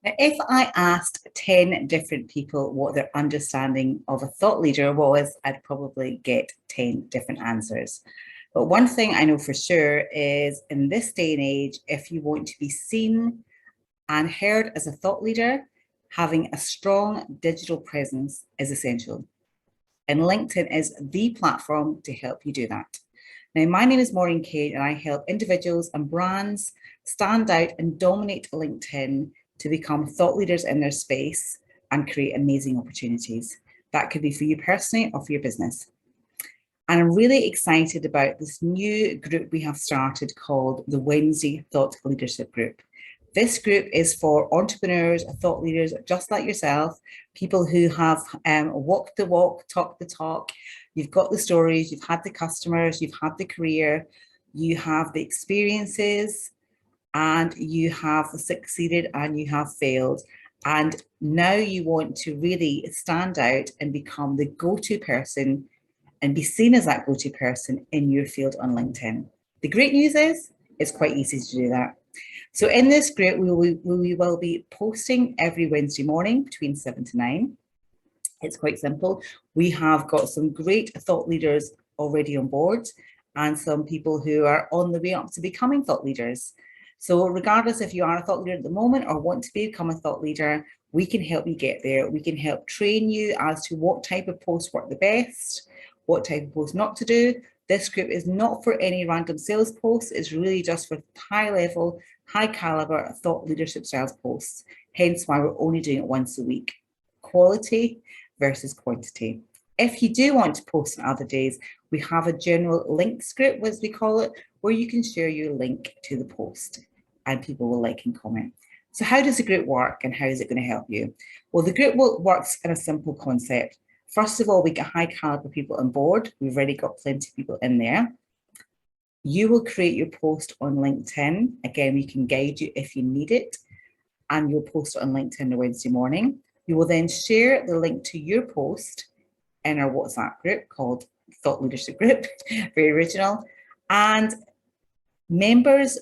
Now, if I asked 10 different people what their understanding of a thought leader was, I'd probably get 10 different answers. But one thing I know for sure is in this day and age, if you want to be seen and heard as a thought leader, having a strong digital presence is essential. And LinkedIn is the platform to help you do that. Now, my name is Maureen Kane, and I help individuals and brands stand out and dominate LinkedIn to become thought leaders in their space and create amazing opportunities. That could be for you personally or for your business. And I'm really excited about this new group we have started called the Wednesday Thought Leadership Group. This group is for entrepreneurs, thought leaders, just like yourself, people who have walked the walk, talked the talk. You've got the stories, you've had the customers, you've had the career, you have the experiences, and you have succeeded and you have failed. And now you want to really stand out and become the go-to person and be seen as that go-to person in your field on LinkedIn. The great news is it's quite easy to do that. So in this group, we will be posting every Wednesday morning between 7 to 9. It's quite simple. We have got some great thought leaders already on board and some people who are on the way up to becoming thought leaders. So regardless if you are a thought leader at the moment or want to become a thought leader, we can help you get there. We can help train you as to what type of posts work the best, what type of posts not to do. This group is not for any random sales posts. It's really just for high level, high caliber thought leadership styles posts. Hence why we're only doing it once a week. Quality versus quantity. If you do want to post on other days, we have a general links group, as we call it, where you can share your link to the post and people will like and comment. So how does the group work and how is it going to help you? Well, the group works in a simple concept. First of all, we get high caliber people on board. We've already got plenty of people in there. You will create your post on LinkedIn. Again, we can guide you if you need it. And you'll post it on LinkedIn on Wednesday morning. You will then share the link to your post in our WhatsApp group called Thought Leadership Group, very original. And members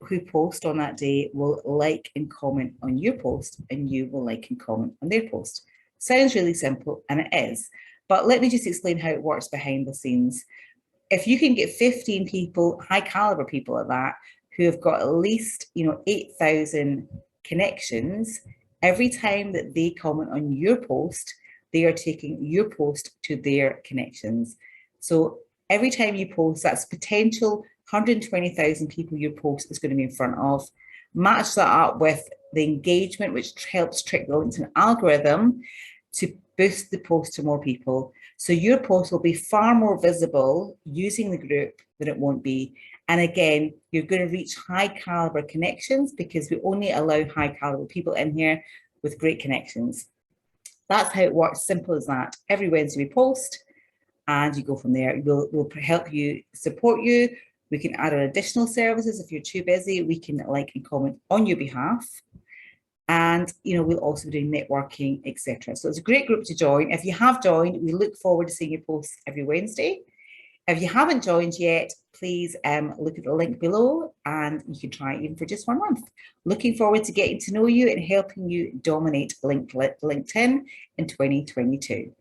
who post on that day will like and comment on your post, and you will like and comment on their post. Sounds really simple, and it is. But let me just explain how it works behind the scenes. If you can get 15 people, high caliber people at that, who have got at least 8,000 connections, every time that they comment on your post, they are taking your post to their connections. So every time you post, that's potential 120,000 people your post is going to be in front of. Match that up with the engagement, which helps trick the LinkedIn algorithm to boost the post to more people. So your post will be far more visible using the group than it won't be. And again, you're going to reach high caliber connections because we only allow high caliber people in here with great connections. That's how it works, simple as that. Every Wednesday we post and you go from there. We'll help you, support you. We can add on additional services. If you're too busy, we can like and comment on your behalf. And we'll also be doing networking, etc. So it's a great group to join. If you have joined, we look forward to seeing your posts every Wednesday. If you haven't joined yet, please look at the link below and you can try it even for just 1 month. Looking forward to getting to know you and helping you dominate LinkedIn in 2022.